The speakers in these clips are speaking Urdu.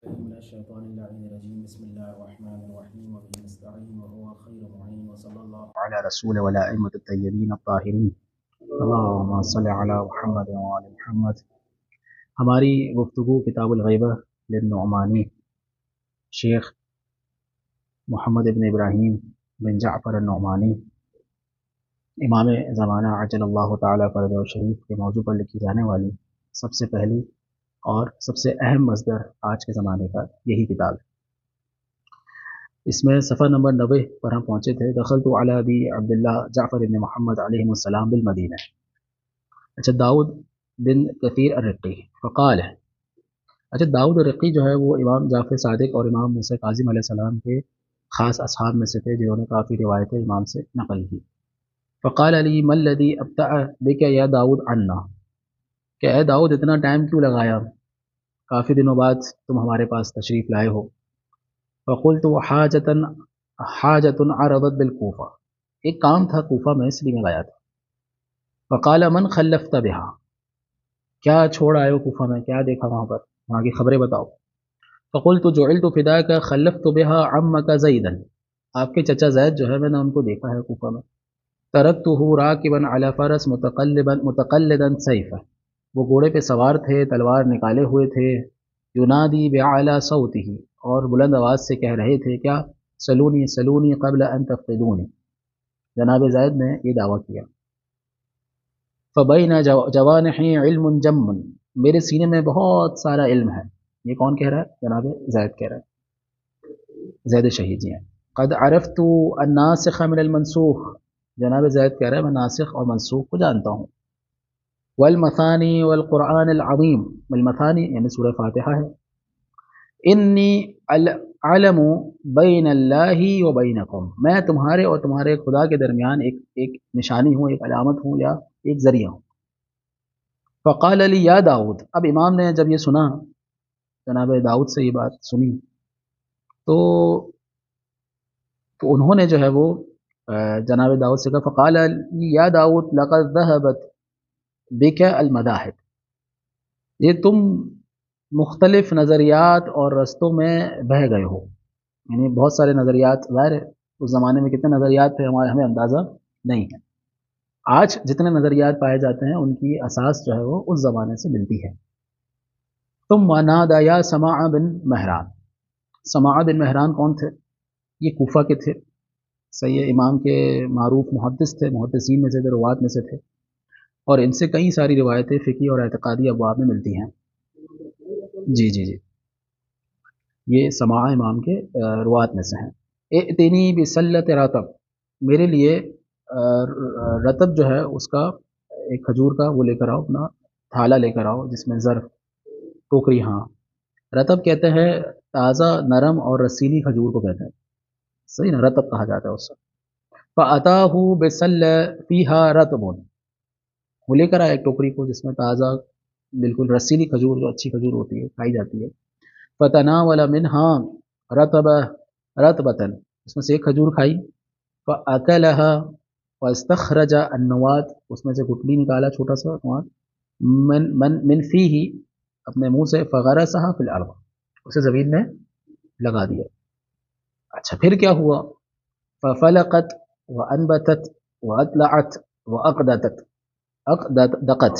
من الشيطان اللعين الرجيم بسم الله الرحمن الرحيم وبه نستعين وهو خير معين وصلى الله على رسول والأئمة الطيبين الطاهرين اللهم صل على محمد وعلى محمد۔ ہماری گفتگو کتاب الغیبہ للنعمانی شیخ محمد ابن ابراہیم بن جعفر النعمانی امام زمانہ عجل اللہ تعالیٰ فرجہ شریف کے موضوع پر لکھی جانے والی سب سے پہلی اور سب سے اہم مصدر آج کے زمانے کا یہی کتاب ہے۔ اس میں صفحہ نمبر 90 پر ہم پہنچے تھے۔ دخلت علی ابی عبداللہ جعفر بن محمد علیہ السلام بالمدینہ۔ اچھا، داؤد بن کثیر الرقی فقال ہے۔ اچھا، داؤد الرقی جو ہے وہ امام جعفر صادق اور امام موسیٰ کاظم علیہ السلام کے خاص اصحاب میں سے تھے جنہوں نے کافی روایتیں امام سے نقل کی۔ فقال علی ما الذی ابطأ بک یا داؤد عنا، کہ اے داؤد اتنا ٹائم کیوں لگایا، کافی دنوں بعد تم ہمارے پاس تشریف لائے ہو۔ فقلت حاجۃ عرضت بالکوفہ، ایک کام تھا کوفہ میں اس لیے میں گیا تھا۔ فقال من خلفت بها، کیا چھوڑ آئے ہو کوفہ میں، کیا دیکھا وہاں پر، وہاں کی خبریں بتاؤ۔ فقلت جعلت فداک خلفت بها عمک زیدا، آپ کے چچا زید جو ہے میں نے ان کو دیکھا ہے کوفہ میں۔ ترکتہ راکبا علی فرس متقلدا سیفہ، وہ گھوڑے پہ سوار تھے، تلوار نکالے ہوئے تھے۔ ینادی بأعلی صوتہ، اور بلند آواز سے کہہ رہے تھے کیا، سلونی سلونی قبل ان تفقدونی، جناب زید نے یہ دعویٰ کیا۔ فبین جوانحی علم جم، میرے سینے میں بہت سارا علم ہے۔ یہ کون کہہ رہا ہے؟ جناب زید کہہ رہا ہے، زید شہید جی ہیں۔ قد عرفت الناسخ من المنسوخ، جناب زید کہہ رہا ہے میں ناسخ اور منسوخ کو جانتا ہوں۔ والمثانی والقرآن العظیم، والمثانی یعنی سورہ فاتحہ ہے۔ انی علم بین اللہ و بینکم، میں تمہارے اور تمہارے خدا کے درمیان ایک نشانی ہوں، ایک علامت ہوں یا ایک ذریعہ ہوں۔ فقال علی یا داؤد، اب امام نے جب یہ سنا، جناب داؤد سے یہ بات سنی تو انہوں نے جو ہے وہ جناب داؤد سے کہا، فقال علی یا داؤد لقد ذهبت بک المذاہب، یہ تم مختلف نظریات اور رستوں میں بہہ گئے ہو، یعنی بہت سارے نظریات، ظاہر ہے اس زمانے میں کتنے نظریات تھے ہمیں اندازہ نہیں ہے، آج جتنے نظریات پائے جاتے ہیں ان کی اساس جو ہے وہ اس زمانے سے ملتی ہے۔ تم نادا یا سماع بن مہران، سماع بن مہران کون تھے؟ یہ کوفہ کے تھے، صحیح، امام کے معروف محدث تھے، محدثین میں سے تھے، روات میں سے تھے، اور ان سے کئی ساری روایتیں فقہی اور اعتقادی ابواب میں ملتی ہیں۔ جی جی جی، یہ سماع امام کے روات میں سے ہیں۔ ائتنی بسلۃ رطب، میرے لیے رطب جو ہے اس کا ایک کھجور کا وہ لے کر آؤ، اپنا تھالا لے کر آؤ جس میں ظرف، ٹوکری، ہاں رطب کہتے ہیں تازہ نرم اور رسیلی کھجور کو کہتے ہیں، صحیح نا، رطب کہا جاتا ہے اس سے۔ فأتاہ بسل فیہا رطب، وہ لے کر آیا ایک ٹوکری کو جس میں تازہ بالکل رسیلی کھجور، جو اچھی کھجور ہوتی ہے کھائی جاتی ہے۔ فتناول منها رطبۃ، اس میں سے ایک کھجور کھائی۔ فاکلها واستخرج النوات، اس میں سے گٹلی نکالا چھوٹا سا نوات، من فیہ، اپنے منہ سے، فغرسها فی الارض، اسے زمین میں لگا دیا۔ اچھا پھر کیا ہوا؟ ففلقت وانبتت واطلعت واقدقت،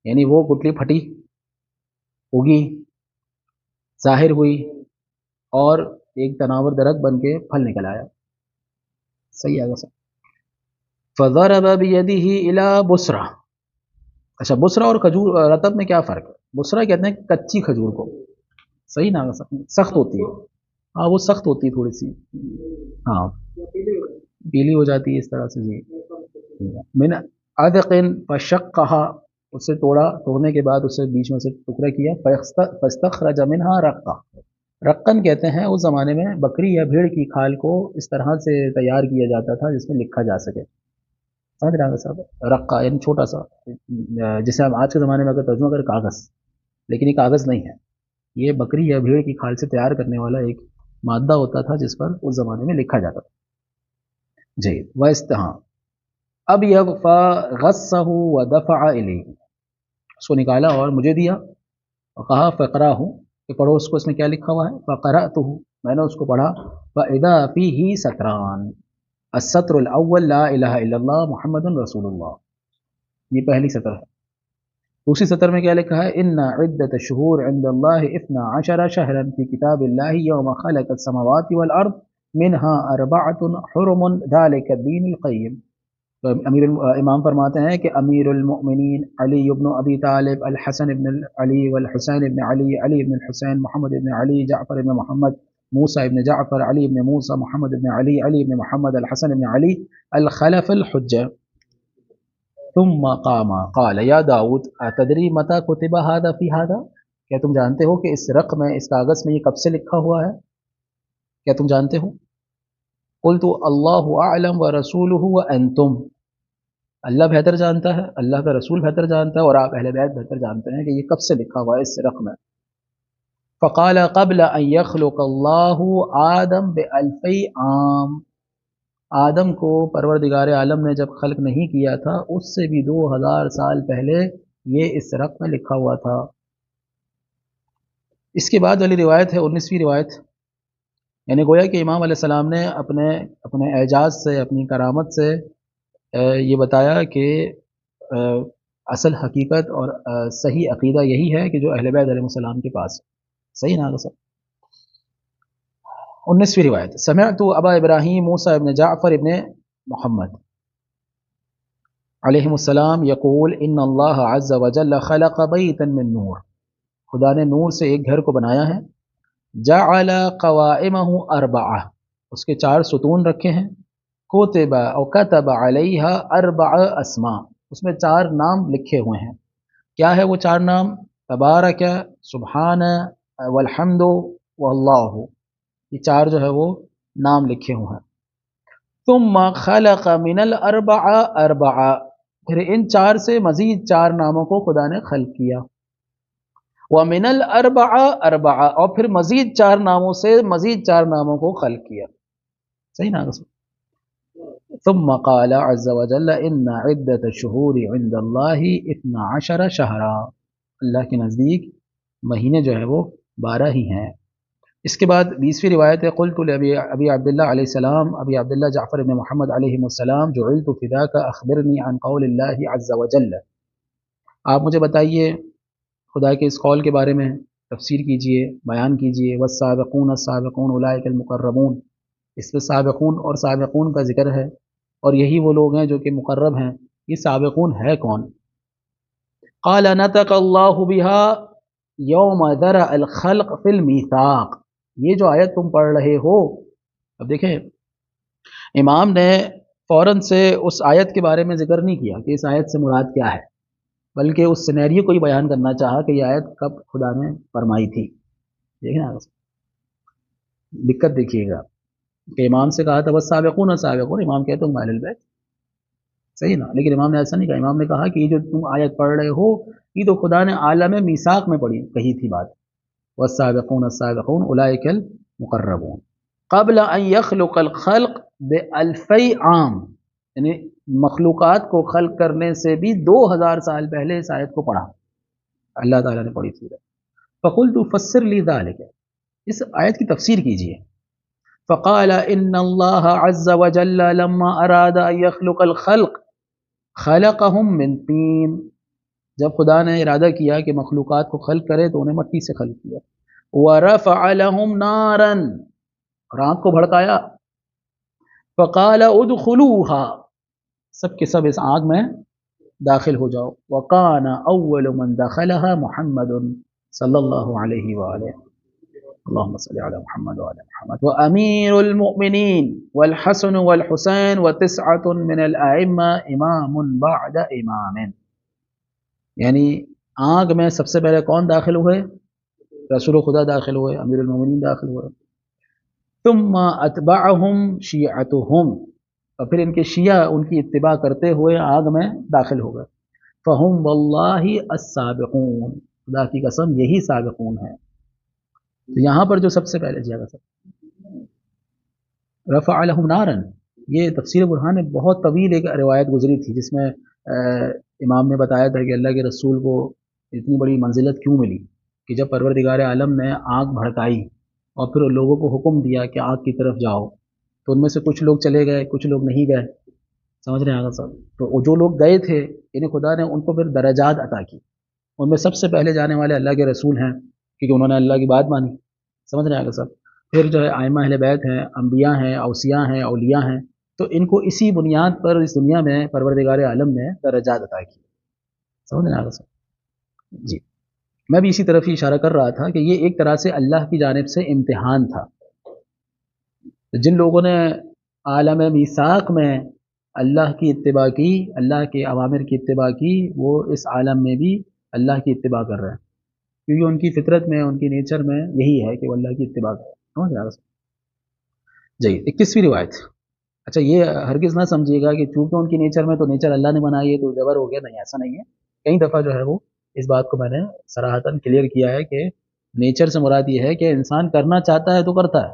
یعنی وہ گٹلی پھٹی، اگی، ظاہر ہوئی، اور ایک تناور درخت بن کے پھل نکل آیا، صحیح آگا سر۔ فضرب بیدہ الی بصرہ، اچھا بصرہ اور کھجور رطب میں کیا فرق ہے؟ بصرہ کہتے ہیں کچی کھجور کو، صحیح نا، سخت ہوتی ہے، ہاں وہ سخت ہوتی ہے تھوڑی سی، ہاں پیلی ہو جاتی ہے اس طرح سے، جی۔ من عدق فشقھا، اسے توڑنے کے بعد اسے بیچ میں سے ٹکڑا کیا۔ فاستخرج منها رقہ، رقن کہتے ہیں اس زمانے میں بکری یا بھیڑ کی کھال کو اس طرح سے تیار کیا جاتا تھا جس میں لکھا جا سکے، سمجھ رہے ہیں صاحب، رقہ یعنی چھوٹا سا، جسے ہم آج کے زمانے میں اگر ترجمہ کریں کاغذ، لیکن یہ کاغذ نہیں ہے، یہ بکری یا بھیڑ کی کھال سے تیار کرنے والا ایک مادہ ہوتا تھا جس پر اس زمانے میں لکھا جاتا تھا، جی۔ وَإِسْتَهَا، اب فغصہ ودفع الیہ، اس کو نکالا اور مجھے دیا، اور کہا فقرہ ہوں کہ پڑھو اس کو، اس میں کیا لکھا ہوا ہے؟ فقرأتہ، میں نے اس کو پڑھا، فإذا فیہ سطران، السطر الاول لا الہ الا اللہ محمد رسول اللہ، یہ پہلی سطر ہے۔ دوسری سطر میں کیا لکھا ہے؟ ان عدۃ الشہور عند اللہ 12 شہرا فی کتاب اللہ یوم خلق السماوات والارض منها 4 حرم ذلك الدین القیم۔ تو امام فرماتے ہیں کہ امیر المؤمنین علی بن ابی طالب، الحسن بن علی والحسین بن علی، علی بن الحسین، محمد بن علی، جعفر بن محمد، موسیٰ بن جعفر، علی بن موسیٰ، محمد بن علی، علی بن محمد، الحسن بن علی، الخلف الحجہ۔ ثم قام قال یا داؤد اتدری متى كتب هذا في هذا، کیا تم جانتے ہو کہ اس رقم میں، اس کاغذ میں یہ کب سے لکھا ہوا ہے؟ کیا تم جانتے ہو؟ قلت اللہ اعلم ورسولہ وانتم، اللہ بہتر جانتا ہے، اللہ کا رسول بہتر جانتا ہے، اور آپ اہل بیت بہتر جانتے ہیں کہ یہ کب سے لکھا ہوا ہے اس رقم میں۔ فقال قبل ان يخلق اللہ آدم ب2000 عام، آدم کو پروردگار عالم نے جب خلق نہیں کیا تھا اس سے بھی 2000 سال پہلے یہ اس رقم میں لکھا ہوا تھا۔ اس کے بعد والی روایت ہے 19ویں روایت، یعنی گویا کہ امام علیہ السلام نے اپنے اعجاز سے، اپنی کرامت سے یہ بتایا کہ اصل حقیقت اور صحیح عقیدہ یہی ہے کہ جو اہل بیت علیہ السلام کے پاس ہے۔ صحیح نا سر؟ 19ویں روایت، سمعت ابا ابراہیم موسیٰ ابن جعفر ابن محمد علیہ السلام یقول ان اللہ عز وجل خلق بیتا من نور، خدا نے نور سے ایک گھر کو بنایا ہے، جعل قوائمہ 4، اس کے 4 ستون رکھے ہیں، کتب او کتب علیہا 4 اسماء، اس میں 4 نام لکھے ہوئے ہیں۔ کیا ہے وہ 4 نام؟ تبارک، سبحان، والحمد، واللہ، یہ 4 جو ہے وہ نام لکھے ہوئے ہیں۔ ثم خلق من الاربع 4، پھر ان 4 سے مزید 4 ناموں کو خدا نے خلق کیا، ومن الاربع 4، اور پھر مزید 4 ناموں سے مزید 4 ناموں کو خلق کیا۔ صحیح نا؟ ثم قال عز وجل ان عدۃ الشہور عند اللہ 12 شہرا، اللہ کے نزدیک مہینے جو ہے وہ 12 ہی ہیں۔ اس کے بعد 20ویں روایت ہے، قلت ابی عبداللہ علیہ السلام، ابی عبداللہ جعفر بن محمد علیہ السلام، جعلت فداک اخبرنی عن قول اللہ عز وجل، آپ مجھے بتائیے خدا کے اس قول کے بارے میں تفسیر کیجئے، بیان کیجئے۔ والسابقون السابقون اولئک المقربون، اس میں سابقون اور سابقون کا ذکر ہے، اور یہی وہ لوگ ہیں جو کہ مقرب ہیں۔ یہ سابقون ہے کون؟ قال نطق اللہ بها یوم ذرأ الخلق فی المیثاق، یہ جو آیت تم پڑھ رہے ہو، اب دیکھیں امام نے فوراً سے اس آیت کے بارے میں ذکر نہیں کیا کہ اس آیت سے مراد کیا ہے، بلکہ اس سینیریو کو ہی بیان کرنا چاہا کہ یہ آیت کب خدا نے فرمائی تھی۔ دیکھیں نا دقت، دیکھیے گا کہ امام سے کہا تھا بس سابقون سابقون، امام کہتے ہیں اہل البیت، صحیح نا؟ لیکن امام نے ایسا نہیں کہا، امام نے کہا کہ یہ جو تم آیت پڑھ رہے ہو یہ تو خدا نے عالم میثاق میں کہی تھی بات، والسابقون السابقون اولئک المقربون قبل ان يخلق الخلق ب2000 عام، یعنی مخلوقات کو خلق کرنے سے بھی 2000 سال پہلے اس آیت کو پڑھا، اللہ تعالیٰ نے پڑھی تھی۔ فقلت فسر لی ذلك، اس آیت کی تفسیر کیجیے۔ فقال ان اللہ عز وجل لما اراد ان يخلق الخلق خلقهم من طین، جب خدا نے ارادہ کیا کہ مخلوقات کو خلق کرے تو انہیں مٹی سے خلق کیا، ورفع لهم نارا، اور آگ کو بھڑکایا، فقال ادخلوها، سب کے سب اس آگ میں داخل ہو جاؤ، وکان اول من دخلها محمد صلی اللہ علیہ وآلہ، اللہم صلی علی محمد وعلی محمد، وامیر المؤمنین والحسن والحسین وتسعة من الائمہ امام بعد امام، یعنی آگ میں سب سے پہلے کون داخل ہوئے؟ رسول خدا داخل ہوئے، امیر المؤمنین داخل ہوئے، ثم اتبعهم شیعتهم، اور پھر ان کے شیعہ ان کی اتباع کرتے ہوئے آگ میں داخل ہو گئے، فہم واللہ السابقون، خدا کی قسم یہی سابقون ہیں۔ تو یہاں پر جو سب سے پہلے جگہ رفع لهم نارا، یہ تفسیر برہان میں بہت طویل ایک روایت گزری تھی جس میں امام نے بتایا تھا کہ اللہ کے رسول کو اتنی بڑی منزلت کیوں ملی کہ جب پروردگار عالم نے آگ بھڑکائی اور پھر لوگوں کو حکم دیا کہ آگ کی طرف جاؤ، تو ان میں سے کچھ لوگ چلے گئے، کچھ لوگ نہیں گئے، سمجھ رہے ہیں آگا صاحب؟ تو جو لوگ گئے تھے یعنی خدا نے ان کو پھر درجات عطا کی، ان میں سب سے پہلے جانے والے اللہ کے رسول ہیں، کیونکہ انہوں نے اللہ کی بات مانی، سمجھ رہے ہیں آگا صاحب؟ پھر جو ہے ائمہ اہل بیت ہیں، انبیاء ہیں، اوصیاء ہیں، اولیاء ہیں، تو ان کو اسی بنیاد پر اس دنیا میں پروردگار عالم نے درجات عطا کی، سمجھ رہے ہیں آگا صاحب؟ جی، میں بھی اسی طرف ہی اشارہ کر رہا تھا کہ یہ ایک طرح سے اللہ کی جانب سے امتحان تھا۔ جن لوگوں نے عالم میثاق میں اللہ کی اتباع کی، اللہ کے اوامر کی اتباع کی، وہ اس عالم میں بھی اللہ کی اتباع کر رہے ہیں، کیونکہ ان کی فطرت میں، ان کی نیچر میں یہی ہے کہ وہ اللہ کی اتباع کریں، سمجھ رہے ہیں؟ جی، 21ویں روایت۔ اچھا، یہ ہرگز نہ سمجھیے گا کہ چونکہ ان کی نیچر میں، تو نیچر اللہ نے بنائی ہے تو جبر ہو گیا، نہیں، ایسا نہیں ہے۔ کئی دفعہ جو ہے وہ اس بات کو میں نے صراحتاً کلیئر کیا ہے کہ نیچر سے مراد یہ ہے کہ انسان کرنا چاہتا ہے تو کرتا ہے،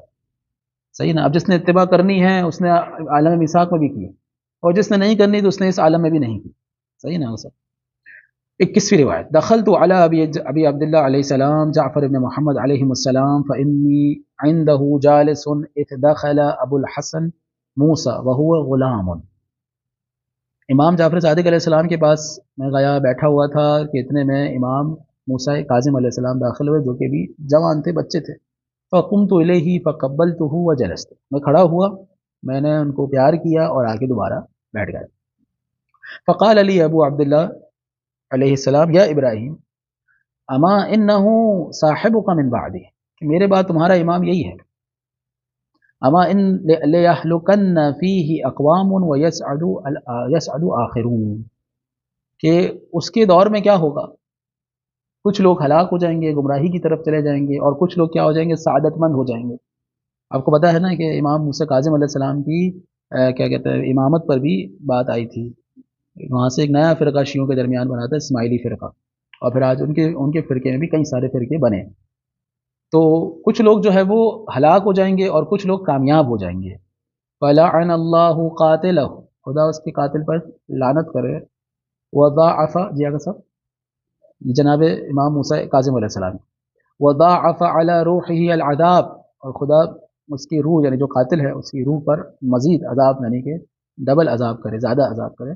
صحیح نا؟ اب جس نے اتباع کرنی ہے اس نے عالم میثاق میں بھی کی، اور جس نے نہیں کرنی تو اس نے اس عالم میں بھی نہیں کی، صحیح نا سر؟ 21ویں روایت، دخلت علی ابی عبداللہ علیہ السلام جعفر بن محمد علیہ السلام فانی عنده جالس اذ دخل ابو الحسن موسیٰ وهو غلام۔ امام جعفر صادق علیہ السلام کے پاس میں گیا، بیٹھا ہوا تھا کہ اتنے میں امام موسیٰ کاظم علیہ السلام داخل ہوئے، جو کہ بھی جوان تھے، بچے تھے۔ فقمت الیہ فقبلته وجلست، میں کھڑا ہوا، میں نے ان کو پیار کیا اور آ کے دوبارہ بیٹھ گئے۔ فقال علی ابو عبداللہ علیہ السلام یا ابراہیم اما انہ صاحبک من بعدی، کہ میرے بعد تمہارا امام یہی ہے، اما ان لیہلکن فیہ اقوام ویسعد آخرون، کہ اس کے دور میں کیا ہوگا، کچھ لوگ ہلاک ہو جائیں گے، گمراہی کی طرف چلے جائیں گے، اور کچھ لوگ کیا ہو جائیں گے، سعادت مند ہو جائیں گے۔ آپ کو پتہ ہے نا کہ امام موسیٰ کاظم علیہ السلام کی کیا کہتے ہیں امامت پر بھی بات آئی تھی، وہاں سے ایک نیا فرقہ شیعوں کے درمیان بنا تھا، اسماعیلی فرقہ، اور پھر آج ان کے فرقے میں بھی کئی سارے فرقے بنے۔ تو کچھ لوگ جو ہے وہ ہلاک ہو جائیں گے اور کچھ لوگ کامیاب ہو جائیں گے۔ فَلَعَنَ اللَّهُ قَاتِلَهُ، خدا اس کے قاتل پر لعنت کرے، وَضَاعَفَ، جی آگے صاحب، جناب امام موسیٰ کاظم علیہ السلام، وَضَاعَفَ عَلَى رُوحِهِ الْعَذَابَ، اور خدا اس کی روح یعنی جو قاتل ہے اس کی روح پر مزید عذاب یعنی کہ ڈبل عذاب کرے، زیادہ عذاب کرے۔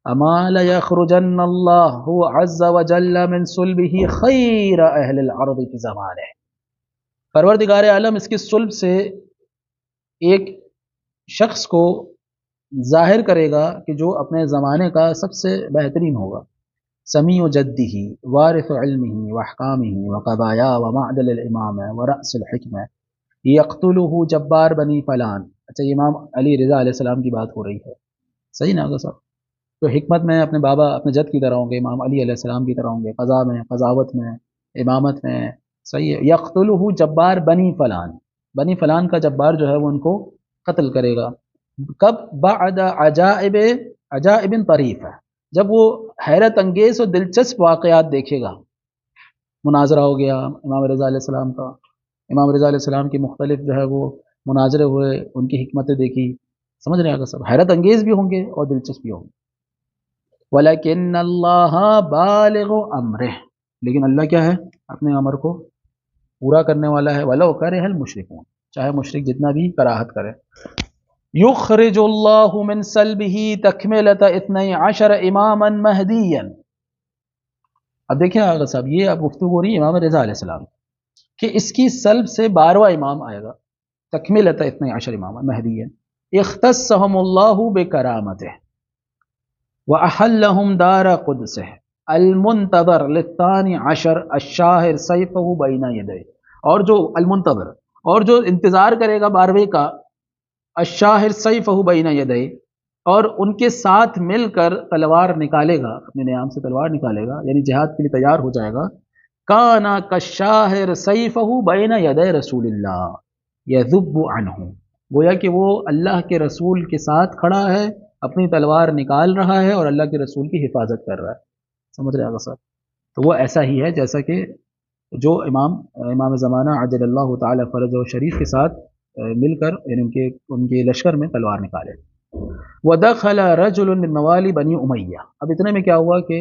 اما لیخرجن اللہ عز وجل من صلبہ خیر اہل الارض فی زمانہ، پروردگار عالم اس کے صلب سے ایک شخص کو ظاہر کرے گا کہ جو اپنے زمانے کا سب سے بہترین ہوگا، سمیع جدہ وارث علمہ واحکامہ وقضایا ومعدل الامام ورأس الحکمہ یقتلہ جبار بنی فلان۔ اچھا، یہ امام علی رضا علیہ السلام کی بات ہو رہی ہے، صحیح نا صاحب؟ تو حکمت میں اپنے بابا اپنے جد کی طرح ہوں گے، امام علی علیہ السلام کی طرح ہوں گے، قضا میں، قضاوت میں، امامت میں، صحیح ہے۔ یقتلہ جبار بنی فلان، بنی فلان کا جبار جو ہے وہ ان کو قتل کرے گا، کب؟ بعد عجائب طریف، جب وہ حیرت انگیز اور دلچسپ واقعات دیکھے گا۔ مناظرہ ہو گیا امام رضا علیہ السلام کا، امام رضا علیہ السلام کی مختلف جو ہے وہ مناظرے ہوئے، ان کی حکمتیں دیکھی، سمجھ رہے ہیں سب، حیرت انگیز بھی ہوں گے اور دلچسپ بھی ہوں گے۔ وَلَكِنَّ اللَّهَ بَالِغُ أَمْرِهِ، لیکن اللہ کیا ہے، اپنے امر کو پورا کرنے والا ہے، وَلَوْ كَرِهَ الْمُشْرِكُونَ، چاہے مشرک جتنا بھی کراہت کرے۔ يُخْرِجُ اللَّهُ مِنْ سَلْبِهِ تَكْمِلَةَ 12 إِمَامًا مَهْدِيًّا۔ اب دیکھیں آغا صاحب، یہ اب گفتگو ہو رہی ہے امام رضا علیہ السلام کہ اس کی سلب سے 12واں امام آئے گا، تکملۃ 12 اماما مہدیًا اختصهم اللہ بکرامتہ وأحلهم دار قدسہ المنتظر للثانی عشر الشاہر سیفہ بین یدیہ، اور جو المنتظر، اور جو انتظار کرے گا 12ویں کا، الشاہر سیفہ بین یدیہ، اور ان کے ساتھ مل کر تلوار نکالے گا، اپنے نیام سے تلوار نکالے گا، یعنی جہاد کے لیے تیار ہو جائے گا، کانا کالشاہر سیفہ بین یدی رسول اللہ یذب عنہ، گویا کہ وہ اللہ کے رسول کے ساتھ کھڑا ہے، اپنی تلوار نکال رہا ہے اور اللہ کے رسول کی حفاظت کر رہا ہے، سمجھ رہے ہیں صاحب؟ تو وہ ایسا ہی ہے جیسا کہ جو امام زمانہ عجل اللہ تعالی فرج و شریف کے ساتھ مل کر یعنی ان کے لشکر میں تلوار نکالے۔ وَدَخَلَ رَجُلٌ مِّن مَوَالِ بنی امیہ، اب اتنے میں کیا ہوا کہ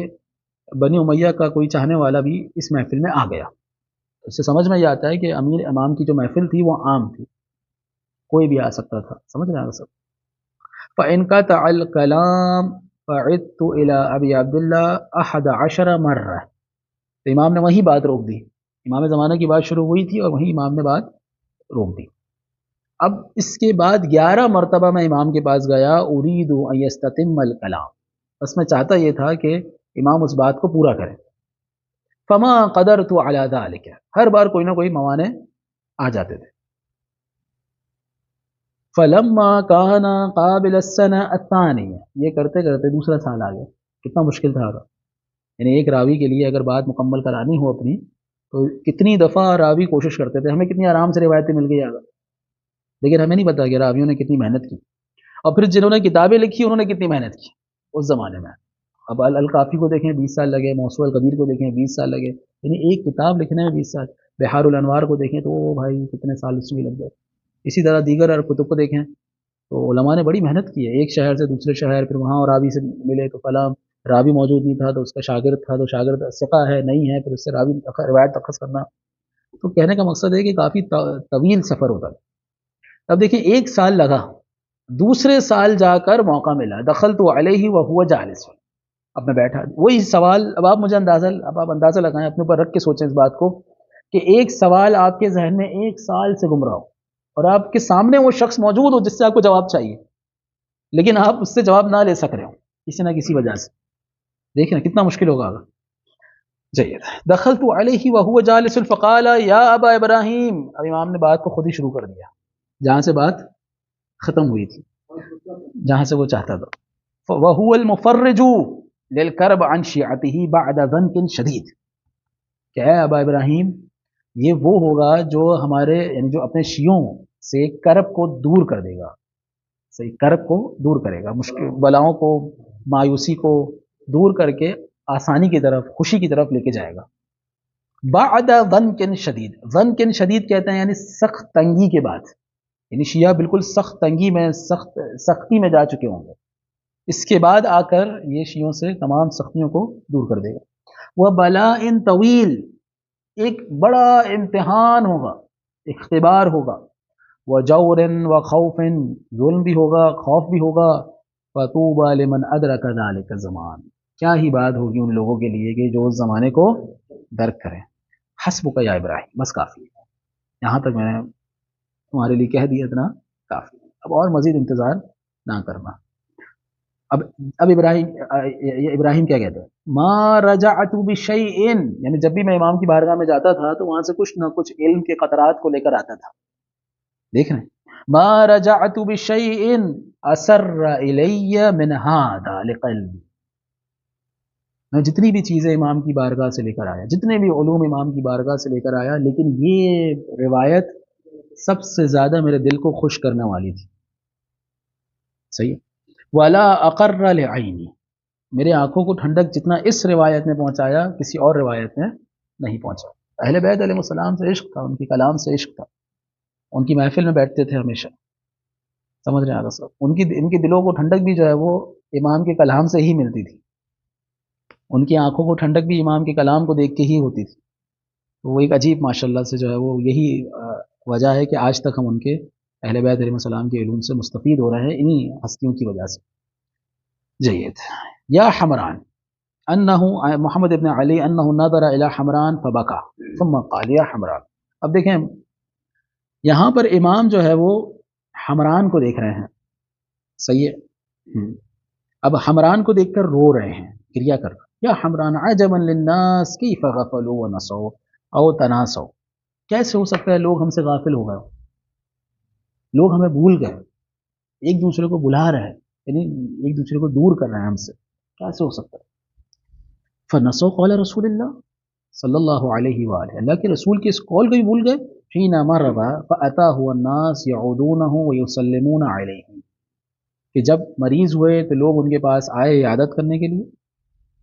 بنی امیہ کا کوئی چاہنے والا بھی اس محفل میں آ گیا، اس سے سمجھ میں یہ آتا ہے کہ امیر امام کی جو محفل تھی وہ عام تھی، کوئی بھی آ سکتا تھا، سمجھ میں آ سب. فَإِنْقَطَعَ الْكَلَامُ فَعِدْتُ إِلَىٰ أَبِي عَبْدِ اللَّهِ 11 مرة. تو امام نے وہیں بات روک دی، امام زمانہ کی بات شروع ہوئی تھی اور وہیں امام نے بات روک دی. اب اس کے بعد 11 مرتبہ میں امام کے پاس گیا، اريد ان يستتم الكلام، بس میں چاہتا یہ تھا کہ امام اس بات کو پورا کرے. فما قدرت على ذلك، ہر بار کوئی نہ کوئی موانع آ جاتے تھے. فلما كان قابل السنه الثانيه، یہ کرتے کرتے دوسرا سال آ گیا. کتنا مشکل تھا، یعنی ایک راوی کے لیے اگر بات مکمل کرانی ہو اپنی تو کتنی دفعہ راوی کوشش کرتے تھے. ہمیں کتنی آرام سے روایتیں مل گئی اگر، لیکن ہمیں نہیں پتا کہ راویوں نے کتنی محنت کی، اور پھر جنہوں نے کتابیں لکھی انہوں نے کتنی محنت کی اس زمانے میں. اب الکافی کو دیکھیں 20 سال لگے، موسوع القدیر کو دیکھیں 20 سال لگے، یعنی ایک کتاب لکھنے میں 20 سال. بحار الانوار کو دیکھیں تو بھائی کتنے سال اس میں لگ گئے. اسی طرح دیگر کتب کو دیکھیں تو علماء نے بڑی محنت کی ہے. ایک شہر سے دوسرے شہر، پھر وہاں راوی سے ملے تو فلاں راوی موجود نہیں تھا تو اس کا شاگرد تھا، تو شاگرد ثقہ ہے نہیں ہے، پھر اس سے راوی روایت اخذ کرنا. تو کہنے کا مقصد ہے کہ کافی طویل سفر ہوتا تھا. اب دیکھیں 1 سال لگا، دوسرے سال جا کر موقع ملا. دخلت علیہ وہو جالس، اب میں بیٹھا. وہی سوال، اب آپ مجھے آپ اندازہ لگائیں، اپنے اوپر رکھ کے سوچیں اس بات کو کہ ایک سوال آپ کے ذہن میں 1 سال سے گم رہا ہو اور آپ کے سامنے وہ شخص موجود ہو جس سے آپ کو جواب چاہیے، لیکن آپ اس سے جواب نہ لے سک رہے ہو کسی نہ کسی وجہ سے. دیکھیں کتنا مشکل ہوگا. جید. دخلت علیہ وہو جالس فقال یا ابا ابراہیم، اب امام نے بات کو خود ہی شروع کر دیا جہاں سے بات ختم ہوئی تھی، جہاں سے وہ چاہتا تھا. وَهُوَ الْمُفَرِّجُ لِلْكَرْبِ عَنْ شِيعَتِهِ بَعْدَ ذَنْكٍ شَدِيدٍ، کہ اے ابا ابراہیم یہ وہ ہوگا جو ہمارے یعنی جو اپنے شیعوں سے کرب کو دور کر دے گا، صحیح کرب کو دور کرے گا، مشکل بلاؤں کو مایوسی کو دور کر کے آسانی کی طرف خوشی کی طرف لے کے جائے گا. بعد ضنک شدید، ضنک شدید کہتے ہیں یعنی سخت تنگی کے بعد، یعنی شیعہ بالکل سخت تنگی میں سختی میں جا چکے ہوں گے، اس کے بعد آ کر یہ شیعوں سے تمام سختیوں کو دور کر دے گا. وہ بلاء طویل، ایک بڑا امتحان ہوگا، اختبار ہوگا. وہ جور و خوف، ظلم بھی ہوگا، خوف بھی ہوگا. فطوبى لمن ادرک ذلک الزمان، کیا ہی بات ہوگی ان لوگوں کے لیے کہ جو اس زمانے کو درک کریں. حسبک یا ابراہیم، بس کافی ہے، یہاں تک میں نے تمہارے لیے کہہ دیا، اتنا کافی، اب اور مزید انتظار نہ کرنا. اب ابراہیم کیا کہتے ہیں، ما رجعت بشیء، یعنی جب بھی میں امام کی بارگاہ میں جاتا تھا تو وہاں سے کچھ نہ کچھ علم کے قطرات کو لے کر آتا تھا. دیکھ رہے ہیں، ما رجعت بشیء اسر الی من هذا لقلبی، میں جتنی بھی چیزیں امام کی بارگاہ سے لے کر آیا، جتنے بھی علوم امام کی بارگاہ سے لے کر آیا، لیکن یہ روایت سب سے زیادہ میرے دل کو خوش کرنے والی تھی. صحیح. ولا اقر لعینی، میرے آنکھوں کو ٹھنڈک جتنا اس روایت نے پہنچایا کسی اور روایت میں نہیں پہنچا. اہل بیت علیہ السلام سے عشق تھا، ان کی کلام سے عشق تھا، ان کی محفل میں بیٹھتے تھے ہمیشہ. سمجھ رہے ہیں آگے صاحب، ان کی دلوں کو ٹھنڈک بھی جو ہے وہ امام کے کلام سے ہی ملتی تھی، ان کی آنکھوں کو ٹھنڈک بھی امام کے کلام کو دیکھ کے ہی ہوتی تھی. وہ ایک عجیب ماشاءاللہ سے جو ہے وہ یہی وجہ ہے کہ آج تک ہم ان کے اہل بیت علیہ السلام کے علوم سے مستفید ہو رہے ہیں انہی ہستیوں کی وجہ سے. جید. یا حمران، انہ محمد ابن علی انہ نظر الی حمران فبکا ثم قال یا حمران. اب دیکھیں یہاں پر امام جو ہے وہ حمران کو دیکھ رہے ہیں، صحیح ہے، اب حمران کو دیکھ کر رو رہے ہیں، کریا کر رہے ہیں. یا حمران عجبا للناس کیف غفلوا ونسوا او تناسوا، کیسے ہو سکتا ہے لوگ ہم سے غافل ہو گئے، لوگ ہمیں بھول گئے، ایک دوسرے کو بلا رہے ہیں، یعنی ایک دوسرے کو دور کر رہے ہیں ہم سے، کیسے ہو سکتا ہے. فنسوا قول رسول اللہ صلی اللہ علیہ وآلہ، اللہ کے رسول کے اس قول کو بھی بھول گئے. حين مرض فأتاه الناس يعودونه ويسلمون عليه، کہ جب مریض ہوئے تو لوگ ان کے پاس آئے عیادت کرنے کے لیے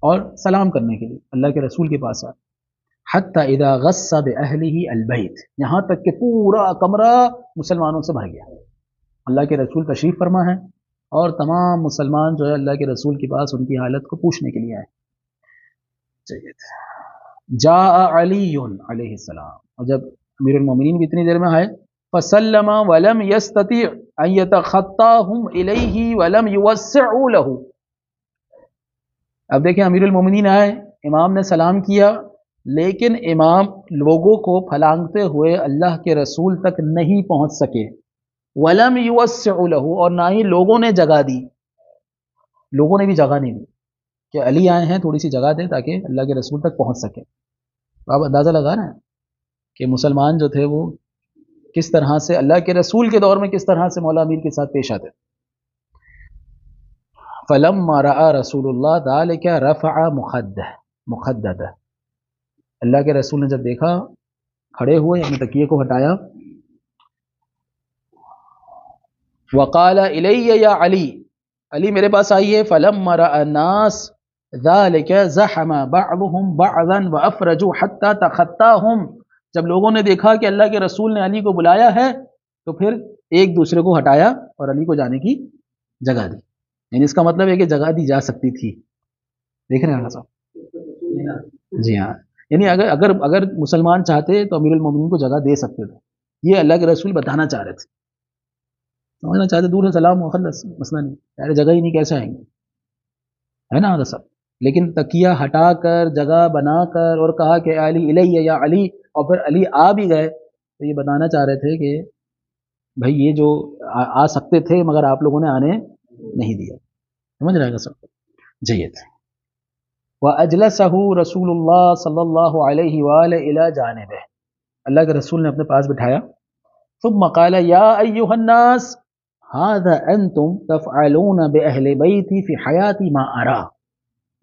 اور سلام کرنے کے لیے، اللہ کے رسول کے پاس آئے. حتی اذا غص بأہلہ البیت، یہاں تک کہ پورا کمرہ مسلمانوں سے بھر گیا. اللہ کے رسول تشریف فرما ہے اور تمام مسلمان جو ہے اللہ کے رسول کے پاس ان کی حالت کو پوچھنے کے لیے آئے. جاء علی علیہ السلام، اور جب امیر المومنین بھی اتنی دیر میں آئے فسلم ولم يستطيع ان يتخطاهم الیہ ولم يوسعوا له. اب دیکھیں امیر المومنین آئے، امام نے سلام کیا، لیکن امام لوگوں کو پھلانگتے ہوئے اللہ کے رسول تک نہیں پہنچ سکے. وَلَمْ يُوَسِّعُ لَهُ، اور نہ ہی لوگوں نے جگہ دی، لوگوں نے بھی جگہ نہیں دی کہ علی آئے ہیں تھوڑی سی جگہ دیں تاکہ اللہ کے رسول تک پہنچ سکے. آپ اندازہ لگا رہے ہیں کہ مسلمان جو تھے وہ کس طرح سے اللہ کے رسول کے دور میں کس طرح سے مولا امیر کے ساتھ پیش آتے. فَلَمَّا رَأَى رسول اللہ ذَلِكَ رَفَعَ مُخَدَّدَهُ، اللہ کے رسول نے جب دیکھا کھڑے ہوئے یعنی تکیے کو ہٹایا. وقال الیہ یا علی، علی میرے پاس آئیے. فلما رأى الناس ذلك زحم بعضهم بعضا وافرجوا حتى تخطاهم، جب لوگوں نے دیکھا کہ اللہ کے رسول نے علی کو بلایا ہے تو پھر ایک دوسرے کو ہٹایا اور علی کو جانے کی جگہ دی. یعنی اس کا مطلب ہے کہ جگہ دی جا سکتی تھی. دیکھ رہے ہیں صاحب؟ جی ہاں، یعنی اگر مسلمان چاہتے تو امیر المومنین کو جگہ دے سکتے تھے. یہ اللہ کے رسول بتانا چاہ رہے تھے، سمجھنا چاہتے دور سلام مخلص مسئلہ نہیں، یار جگہ ہی نہیں کیسے آئیں گے، ہے نا سب. لیکن تکیہ ہٹا کر جگہ بنا کر اور کہا کہ علی الیہ یا علی، اور پھر علی آ بھی گئے تو یہ بتانا چاہ رہے تھے کہ بھائی یہ جو آ سکتے تھے مگر آپ لوگوں نے آنے نہیں دیا. سمجھ رہے گا سب؟ جیت. وَأَجْلَسَهُ رسول اللہ صلی اللہ علیہ وآلہ الی جانبہ، اللہ کے رسول نے اپنے پاس بٹھایا. ثم قال یا ایھا الناس هذا انتم تفعلون باہل بیتی فی حیاتی ما ارا،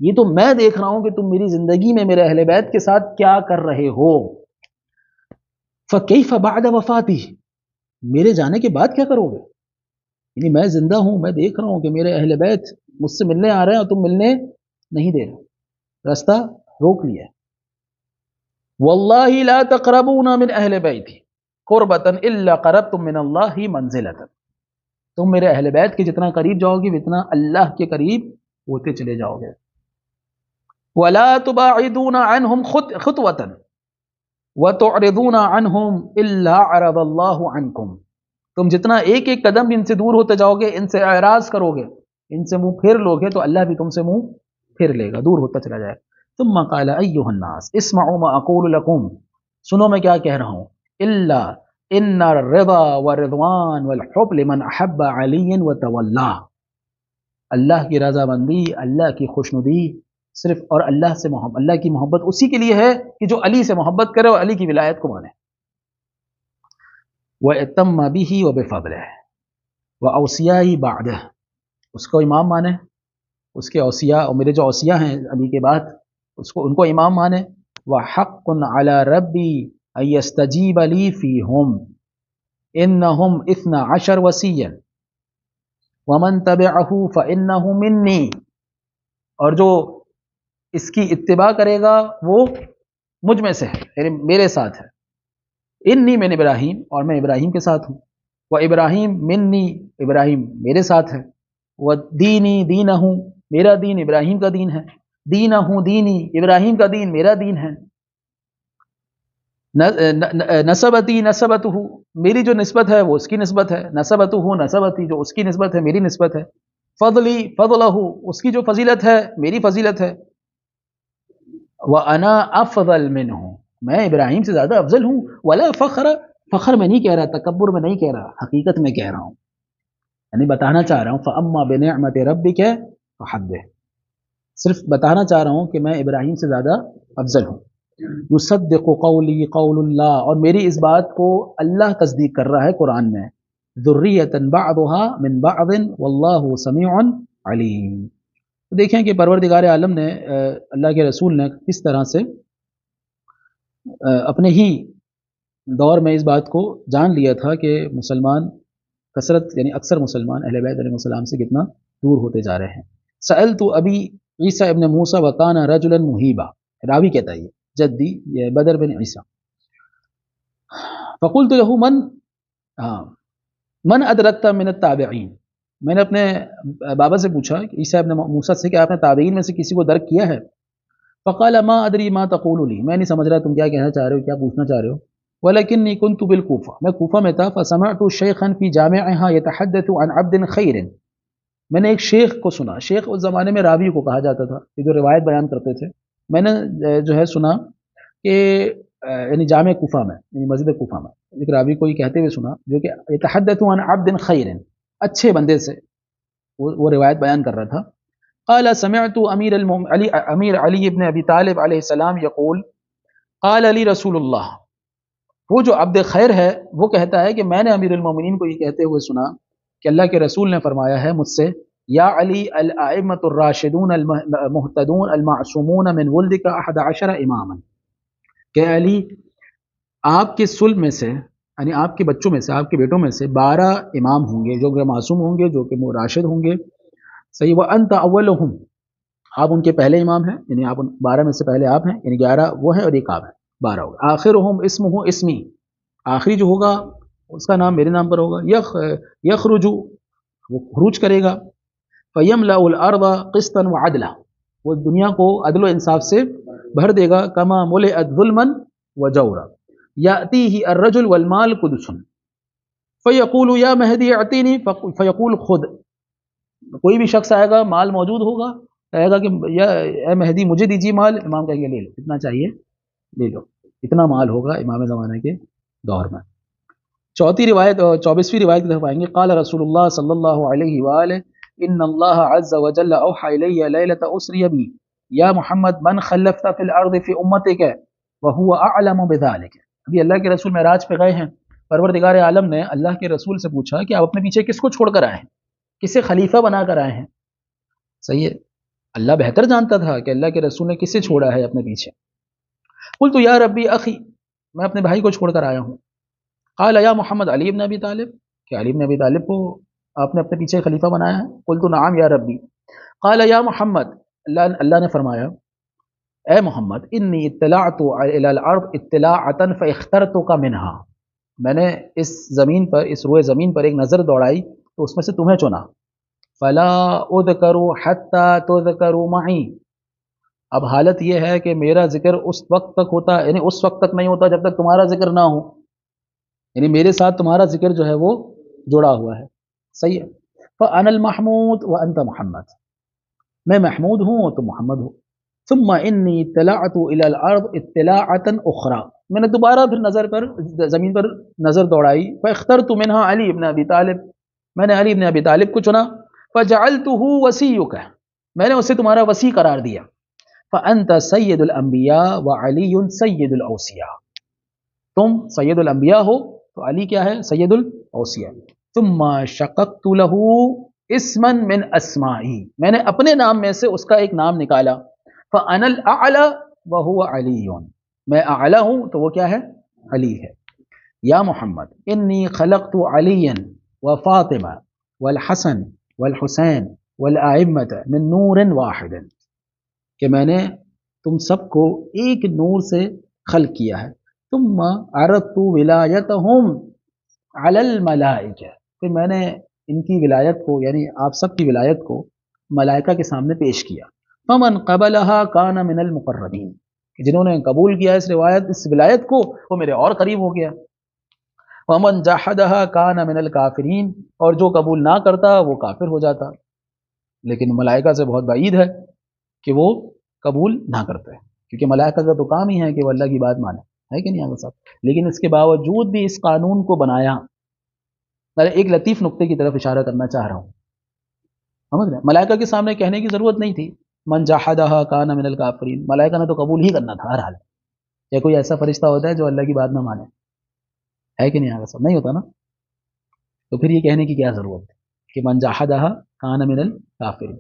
یہ تو میں دیکھ رہا ہوں کہ تم میری زندگی میں میرے اہل بیت کے ساتھ کیا کر رہے ہو. فکیف بعد وفاتی، میرے جانے کے بعد کیا کرو گے؟ یعنی میں زندہ ہوں، میں دیکھ رہا ہوں کہ میرے اہل بیت مجھ سے ملنے آ رہے ہیں اور تم ملنے نہیں دے رہے، راستہ روک لیا. واللہ لا تقربون من اہل بیتی قربتا الا قربتم من اللہ منزلتا، تم میرے اہل بیت کے جتنا قریب جاؤ گے اتنا اللہ کے قریب ہوتے چلے جاؤ گے. ولا تباعدون عنہم خطوة وتعرضون عنہم الا عرض اللہ عنکم، تم جتنا ایک ایک قدم ان سے دور ہوتے جاؤ گے، ان سے اعراض کرو گے، ان سے منہ پھیر لو گے تو اللہ بھی تم سے منہ پھیر لے گا، دور ہوتا چلا جائے. ثم قال ایھا الناس اسمعوا ما اقول لكم، سنو میں کیا کہہ رہا ہوں. الا ان الرضا والرضوان والحب لمن احب علی وتولى، اللہ کی رضا مندی، اللہ کی خوشنودی صرف اور اللہ سے محبت، اللہ کی محبت اسی کے لیے ہے کہ جو علی سے محبت کرے اور علی کی ولایت کو مانے. وَأَتَمَّ بِهِ وَبِفَضْلِهِ وَأَوْصِيَائِهِ بَعْدَهُ، اس کو امام مانے، اس کے اوصیاء اور میرے جو اوصیاء ہیں علی کے بعد ان کو امام مانے. وَحَقٌّ عَلَى رَبِّي أَن يَسْتَجِيبَ لِي فِيهِمْ إِنَّهُمْ 12 وَصِيًّا وَمَن تَبِعَهُ فَإِنَّهُ مِنِّي، اور جو اس کی اتباع کرے گا وہ مجھ میں سے ہے، یعنی میرے ساتھ ہے. انی من ابراہیم، اور میں ابراہیم کے ساتھ ہوں. وہ ابراہیم منی، ابراہیم میرے ساتھ ہے. وہ دینی دینہ، میرا دین ابراہیم کا دین ہے. دینہ دینی، ابراہیم کا دین میرا دین ہے. نسبتی نسبتہ، میری جو نسبت ہے وہ اس کی نسبت ہے. نسبتہ نسبتی، جو اس کی نسبت ہے میری نسبت ہے. فضلی فضلہ، اس کی جو فضیلت ہے میری فضیلت ہے. وَأَنَا أَفْضَلْ مِنْهُ، میں ابراہیم سے زیادہ افضل ہوں. ولا فخر، فخر میں نہیں کہہ رہا، تکبر میں نہیں کہہ رہا، حقیقت میں کہہ رہا ہوں، یعنی بتانا چاہ رہا ہوں. فَأَمَّا بِنِعْمَةِ رَبِّكَ فَحَدِّثْ، صرف بتانا چاہ رہا ہوں کہ میں ابراہیم سے زیادہ افضل ہوں. یصدق قولی قول اللہ، اور میری اس بات کو اللہ تصدیق کر رہا ہے قرآن میں. ذُرِّيَّةً بَعْضُهَا مِن بَعْضٍ وَاللَّهُ سَمِيعٌ عَلِيمٌ. دیکھیں کہ پروردگار عالم نے اللہ کے رسول نے کس طرح سے اپنے ہی دور میں اس بات کو جان لیا تھا کہ مسلمان کثرت یعنی اکثر مسلمان اہل بیت علیہ السلام سے کتنا دور ہوتے جا رہے ہیں. سألت ابی عیسیٰ ابن موسیٰ وکان رجلا مہیبا، راوی کہتا ہے یہ جدی یہ بدر بن عیسیٰ. فقلت له من ادرکت من التابعین، میں نے اپنے بابا سے پوچھا عیسیٰ ابن موسیٰ سے کہ آپ نے تابعین میں سے کسی کو درک کیا ہے؟ فقال ما ادری ما تقول لی، میں نہیں سمجھ رہا تم کیا کہنا چاہ رہے ہو، کیا پوچھنا چاہ رہے ہو. ولكني كنت بالكوفة، میں کوفہ میں تھا، فسمعت شيخا في جامعها يتحدث عن عبد خير، میں نے ایک شیخ کو سنا، شیخ اس زمانے میں راوی کو کہا جاتا تھا، یہ جو روایت بیان کرتے تھے، میں نے جو ہے سنا کہ یعنی جامع کوفہ میں یعنی مسجد کوفہ میں ایک راوی کو یہ کہتے ہوئے سنا جو کہ يتحدث عن عبد خير، اچھے بندے سے وہ روایت بیان کر رہا تھا. قال سمعت امیر علی ابن ابی طالب علیہ السلام یقول قال علی رسول اللہ، وہ جو عبد خیر ہے وہ کہتا ہے کہ میں نے امیر المومنین کو یہ کہتے ہوئے سنا کہ اللہ کے رسول نے فرمایا ہے مجھ سے، یا علی الائمۃ الراشدون المہتدون المعصومون من ولدک 11 اماما، کہ علی آپ کے صلب میں سے یعنی آپ کے بچوں میں سے آپ کے بیٹوں میں سے 12 امام ہوں گے جو کہ معصوم ہوں گے، جو کہ راشد ہوں گے. صحیح. وانت اولہم، آپ ان کے پہلے امام ہیں، یعنی آپ 12 میں سے پہلے آپ ہیں، یعنی 11 وہ ہیں اور ایک آپ ہیں، 12 ہوگا. آخرہم اسمہ اسمی، آخری جو ہوگا اس کا نام میرے نام پر ہوگا. یخرج، وہ خروج کرے گا. فیملأ الارض قسطا وعدلا، وہ دنیا کو عدل و انصاف سے بھر دے گا. کما ملئت ظلما وجورا یأتیہ الرجل والمال قدس فیقول یا مہدی اعطینی فیقول خود، کوئی بھی شخص آئے گا، مال موجود ہوگا، کہے گا کہ یا اے مہدی مجھے دیجیے مال، امام کہے گا لے لو، اتنا چاہیے لے لو، اتنا مال ہوگا امام زمانہ کے دور میں. چوتھی روایت 24ویں روایت کی طرف آئیں گے. قال رسول اللہ صلی اللہ علیہ وآلہ ان اللہ عز وجل اوحى الی لیلۃ اسری بی یا محمد من خلفت فی الارض فی امتک وهو اعلم بذلک. ابھی اللہ کے رسول معراج پہ گئے ہیں، پروردگار عالم نے اللہ کے رسول سے پوچھا کہ آپ اپنے پیچھے کس کو چھوڑ کر آئے ہیں، کسے خلیفہ بنا کر آئے ہیں. صحیح ہے، اللہ بہتر جانتا تھا کہ اللہ کے رسول نے کسے چھوڑا ہے اپنے پیچھے. قلت یا ربی اخی، میں اپنے بھائی کو چھوڑ کر آیا ہوں. قال یا محمد علی ابن ابی طالب، کہ علی ابن ابی طالب کو آپ نے اپنے پیچھے خلیفہ بنایا ہے. قلت نعم یا ربی. قال یا محمد، اللہ نے فرمایا اے محمد انی اطلعت الی الارض اطلاعتا فاخترتک منها، میں نے اس زمین پر، اس روئے زمین پر ایک نظر دوڑائی تو اس میں سے تمہیں چنا. فلا اذکر حتی تذکر معی، اب حالت یہ ہے کہ میرا ذکر اس وقت تک ہوتا، یعنی اس وقت تک نہیں ہوتا جب تک تمہارا ذکر نہ ہو، یعنی میرے ساتھ تمہارا ذکر جو ہے وہ جڑا ہوا ہے. صحیح ہے. فانا المحمود وانت محمد، میں محمود ہوں اور تم محمد ہو. ثم انی اطلعت الی الارض اطلاعتا اخرى، میں نے دوبارہ پھر نظر پر زمین پر نظر دوڑائی. فاخترت منها علی ابن ابی طالب، میں نے علی ابن ابی طالب کو چنا. فجعلته وصیک، میں نے اسے تمہارا وصی قرار دیا. فانت سید الانبیاء وعلی سید الاوصیاء، تم سید الانبیاء ہو تو علی کیا ہے؟ سید الاوصیاء. ثم شققت له اسما من اسمائی، میں نے اپنے نام میں سے اس کا ایک نام نکالا. فانا الاعلی وهو علی، میں اعلی ہوں تو وہ کیا ہے؟ علی ہے. یا محمد انی خلقت علیا وفاطمہ والحسن والحسین والائمۃ من نور واحد، کہ میں نے تم سب کو ایک نور سے خلق کیا ہے. ثم عرضت ولایتہم علی الملائکہ، پھر میں نے ان کی ولایت کو، یعنی آپ سب کی ولایت کو ملائکہ کے سامنے پیش کیا. فمن قبلها کان من المقربین، جنہوں نے قبول کیا اس روایت، اس ولایت کو، وہ میرے اور قریب ہو گیا. ومن جحدها کان من الکافرین، اور جو قبول نہ کرتا وہ کافر ہو جاتا. لیکن ملائکہ سے بہت بعید ہے کہ وہ قبول نہ کرتے، کیونکہ ملائکہ کا تو کام ہی ہے کہ وہ اللہ کی بات مانے، ہے کہ نہیں آپ صاحب. لیکن اس کے باوجود بھی اس قانون کو بنایا. میں ایک لطیف نقطے کی طرف اشارہ کرنا چاہ رہا ہوں، سمجھ رہے ہیں؟ ملائکہ کے سامنے کہنے کی ضرورت نہیں تھی من جحدها کان من الکافرین، ملائکہ نے تو قبول ہی کرنا تھا ہر حال. یا کوئی ایسا فرشتہ ہوتا ہے جو اللہ کی بات نہ مانے؟ ہے کہ نہیں آپ صاحب؟ نہیں ہوتا نا. تو پھر یہ کہنے کی کیا ضرورت ہے کہ من جحدها کان من الکافرین.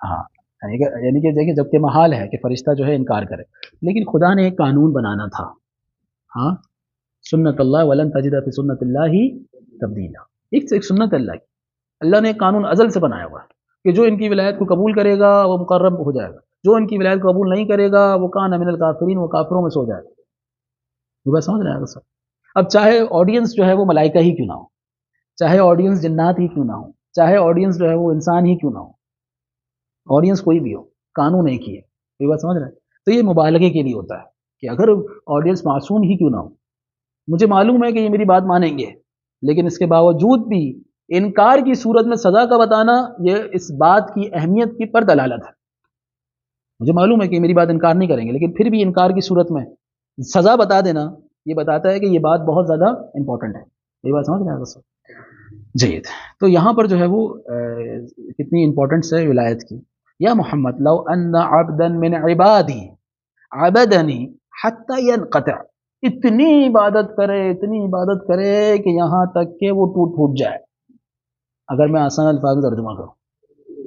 ہاں، یعنی کہ دیکھیں جبکہ محال ہے کہ فرشتہ جو ہے انکار کرے، لیکن خدا نے ایک قانون بنانا تھا. ہاں، سنت اللہ ولن تجد فی سنت اللہ تبدیلا، ایک سنت اللہ کی، اللہ نے ایک قانون ازل سے بنایا ہوا کہ جو ان کی ولایت کو قبول کرے گا وہ مقرب ہو جائے گا، جو ان کی ولایت کو قبول نہیں کرے گا وہ کان من الکافرین، وہ کافروں میں سے ہو جائے گا. یہ بات سمجھ رہے ہیں سر؟ اب چاہے آڈینس جو ہے وہ ملائکہ ہی کیوں نہ ہو، چاہے آڈینس جنات ہی کیوں نہ ہو، چاہے آڈینس جو ہے وہ انسان ہی کیوں نہ ہو، آڈینس کوئی بھی ہو، قانون ایک ہی ہے. یہ بات سمجھ رہے ہیں؟ تو یہ مبالغے کے لیے ہوتا ہے کہ اگر آڈینس معصوم ہی کیوں نہ ہو، مجھے معلوم ہے کہ یہ میری بات مانیں گے، لیکن اس کے باوجود بھی انکار کی صورت میں سزا کا بتانا یہ اس بات کی اہمیت کی پر دلالت ہے. مجھے معلوم ہے کہ میری بات انکار نہیں کریں گے، لیکن پھر بھی انکار کی صورت میں سزا بتا دینا یہ بتاتا ہے کہ یہ بات بہت زیادہ امپورٹنٹ ہے. یہ بات سمجھ رہے ہیں دوستو؟ جید. تو یہاں پر جو ہے وہ کتنی امپورٹنٹس ہے ولایت کی. یا محمد لو ان عبدا من عبادی عبدنی حتی ینقطع، اتنی عبادت کرے کہ یہاں تک کہ وہ ٹوٹ جائے. اگر میں آسان الفاظ میں ترجمہ کروں،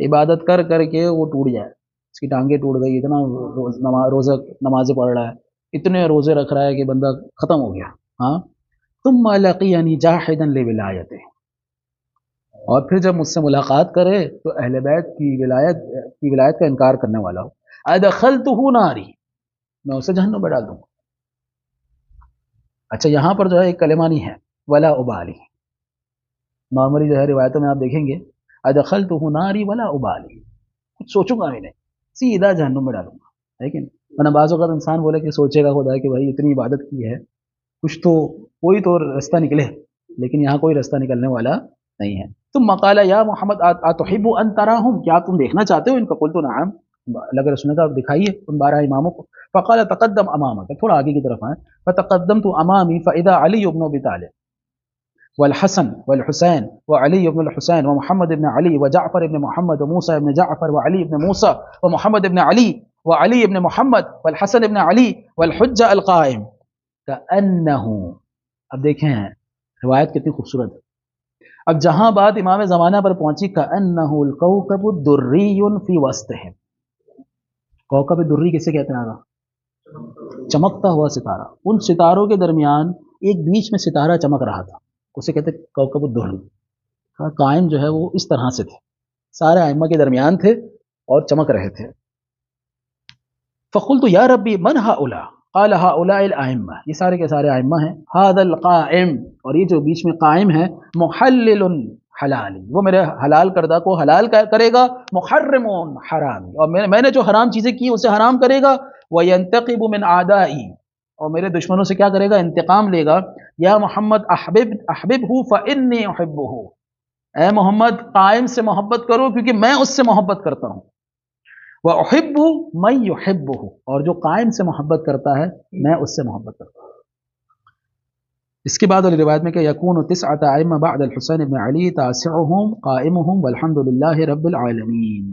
عبادت کر کے وہ ٹوٹ جائے، اس کی ٹانگیں ٹوٹ گئی، اتنا روزہ نمازیں پڑھ رہا ہے، اتنے روزے رکھ رہا ہے کہ بندہ ختم ہو گیا. ہاں، ثم لقینی جاحدا لولایتہ، اور پھر جب مجھ سے ملاقات کرے تو اہل بیت کی ولایت کا انکار کرنے والا ہو، ادخلتہ ناری، میں اسے جہنم میں ڈال دوں گا. اچھا، یہاں پر جو ہے ایک کلمہ نہیں ہے، ولا ابالی. نارملی جو ہے روایتوں میں آپ دیکھیں گے ادخلتہ ناری ولا ابالی، کچھ سوچوں گا بھی نہیں، سیدھا جہنم میں ڈالوں گا. لیکن ورنہ بعض اوقات انسان بولے کہ سوچے گا خدا کہ بھائی اتنی عبادت کی ہے، کچھ تو کوئی تو رستہ نکلے، لیکن یہاں کوئی رستہ نکلنے والا نہیں ہے. تم مقالہ یا محمد اتحب ان تراہم، کیا تم دیکھنا چاہتے ہو ان کو؟ قلت نعم، لگ رسول کا دکھائیے ان 12 اماموں کو. فقال تقدم امامك، تھوڑا آگے کی طرف آئے. فتقدمت امامی فاذا علی بن ابی طالب والحسن والحسین وعلی بن الحسین ومحمد بن علی وجعفر بن محمد وموسى بن جعفر وعلی بن موسى ومحمد بن علی وعلی بن محمد والحسن بن علی والحجة القائم كأنه. اب دیکھیں روایت کتنی خوبصورت ہے. اب جہاں بات امام زمانہ پر پہنچی، كأنه الكوكب الدري في وسطهم. کوكب الدری کسے کہتے ہیں آگا؟ چمکتا ہوا ستارہ. ان ستاروں کے درمیان ایک بیچ میں ستارہ چمک رہا تھا، اسے کہتے ہیں کوكب الدری. قائم جو ہے وہ اس طرح سے تھے، سارے ائمہ کے درمیان تھے اور چمک رہے تھے. فقلت یا ربی من هؤلاء؟ قال هؤلاء الائمہ، یہ سارے کے سارے ائمہ ہیں. هذا القائم، اور یہ جو بیچ میں قائم ہے، محلل حلال، وہ میرے حلال کردہ کو حلال کرے گا، محرم حرام، اور میں نے جو حرام چیزیں کی اسے حرام کرے گا. وینتقم من اعدائی، اور میرے دشمنوں سے کیا کرے گا؟ انتقام لے گا. یا محمد احببہ فانی احبہ، اے محمد قائم سے محبت کرو کیونکہ میں اس سے محبت کرتا ہوں. وَأُحِبُّ مَن يُحِبُّهُ، اور جو قائم سے محبت کرتا ہے میں اس سے محبت کرتا ہوں. اس کے بعد والی روایت میں کہ یکون 9 ائمہ بعد الحسین بن علی، تاسعهم قائمهم والحمد للہ رب العالمین.